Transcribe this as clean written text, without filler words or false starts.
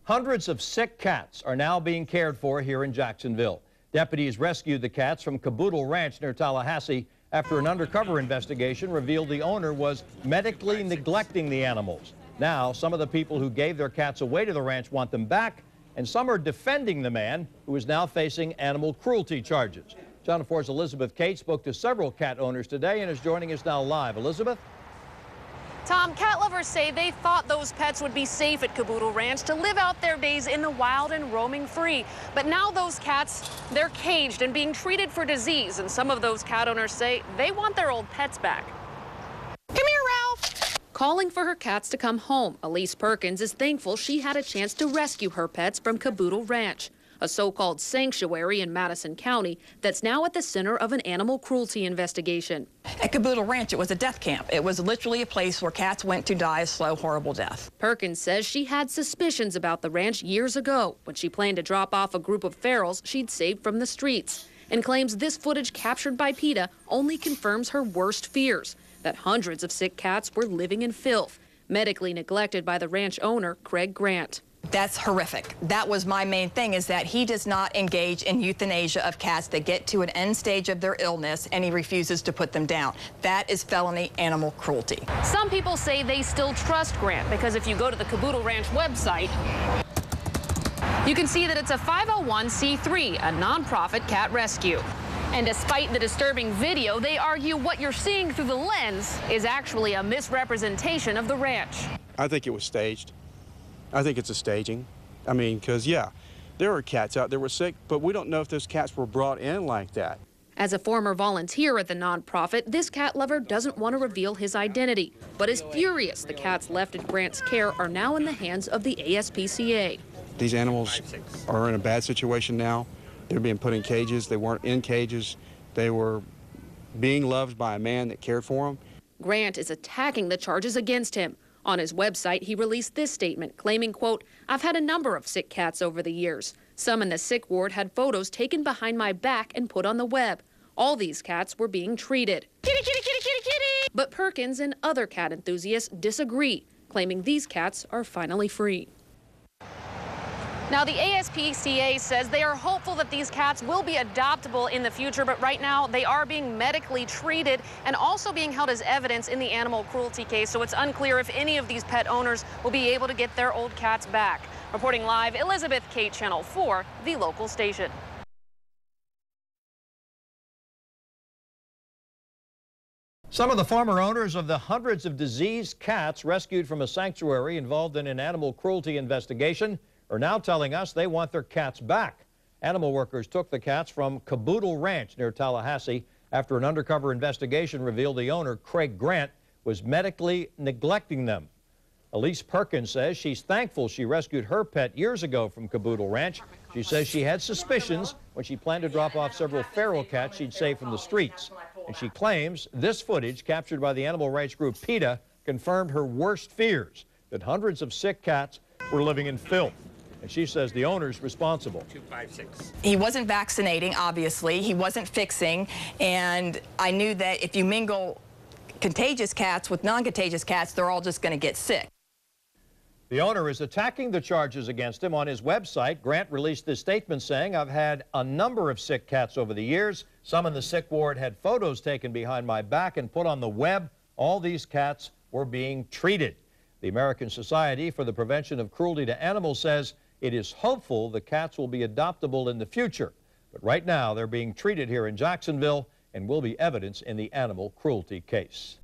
Hundreds of sick cats are now being cared for here in Jacksonville. Deputies rescued the cats from Caboodle Ranch near Tallahassee after an undercover investigation revealed the owner was medically neglecting the animals. Now, some of the people who gave their cats away to the ranch want them back, and some are defending the man who is now facing animal cruelty charges. Channel 4's Elizabeth Kate spoke to several cat owners today and is joining us now live. Elizabeth? Tom, cat lovers say they thought those pets would be safe at Caboodle Ranch to live out their days in the wild and roaming free. But now those cats, they're caged and being treated for disease. And some of those cat owners say they want their old pets back. Come here, Ralph. Calling for her cats to come home, Elise Perkins is thankful she had a chance to rescue her pets from Caboodle Ranch, a so-called sanctuary in Madison County that's now at the center of an animal cruelty investigation. At Caboodle Ranch, it was a death camp. It was literally a place where cats went to die a slow, horrible death. Perkins says she had suspicions about the ranch years ago when she planned to drop off a group of ferals she'd saved from the streets, and claims this footage captured by PETA only confirms her worst fears, that hundreds of sick cats were living in filth, medically neglected by the ranch owner, Craig Grant. That's horrific. That was my main thing, is that he does not engage in euthanasia of cats that get to an end stage of their illness and he refuses to put them down. That is felony animal cruelty. Some people say they still trust Grant because if you go to the Caboodle Ranch website, you can see that it's a 501c3, a nonprofit cat rescue. And despite the disturbing video, they argue what you're seeing through the lens is actually a misrepresentation of the ranch. I think it was staged. I think it's a staging. I mean, because, yeah, there are cats out there were sick, but we don't know if those cats were brought in like that. As a former volunteer at the nonprofit, this cat lover doesn't want to reveal his identity, but is furious the cats left in Grant's care are now in the hands of the ASPCA. These animals are in a bad situation now. They're being put in cages. They weren't in cages. They were being loved by a man that cared for them. Grant is attacking the charges against him. On his website, he released this statement claiming, quote, "I've had a number of sick cats over the years. Some in the sick ward had photos taken behind my back and put on the web. All these cats were being treated." Kitty, kitty, kitty, kitty, kitty! But Perkins and other cat enthusiasts disagree, claiming these cats are finally free. Now, the ASPCA says they are hopeful that these cats will be adoptable in the future, but right now they are being medically treated and also being held as evidence in the animal cruelty case, so it's unclear if any of these pet owners will be able to get their old cats back. Reporting live, Elizabeth Kate, Channel 4, the local station. Some of the former owners of the hundreds of diseased cats rescued from a sanctuary involved in an animal cruelty investigation are now telling us they want their cats back. Animal workers took the cats from Caboodle Ranch near Tallahassee after an undercover investigation revealed the owner, Craig Grant, was medically neglecting them. Elise Perkins says she's thankful she rescued her pet years ago from Caboodle Ranch. She says she had suspicions when she planned to drop off several feral cats she'd saved from the streets. And she claims this footage captured by the animal rights group PETA confirmed her worst fears, that hundreds of sick cats were living in filth. And she says the owner's responsible. 256. He wasn't vaccinating, obviously. He wasn't fixing. And I knew that if you mingle contagious cats with non-contagious cats, they're all just going to get sick. The owner is attacking the charges against him. On his website, Grant released this statement saying, "I've had a number of sick cats over the years. Some in the sick ward had photos taken behind my back and put on the web. All these cats were being treated." The American Society for the Prevention of Cruelty to Animals says it is hopeful the cats will be adoptable in the future. But right now, they're being treated here in Jacksonville and will be evidence in the animal cruelty case.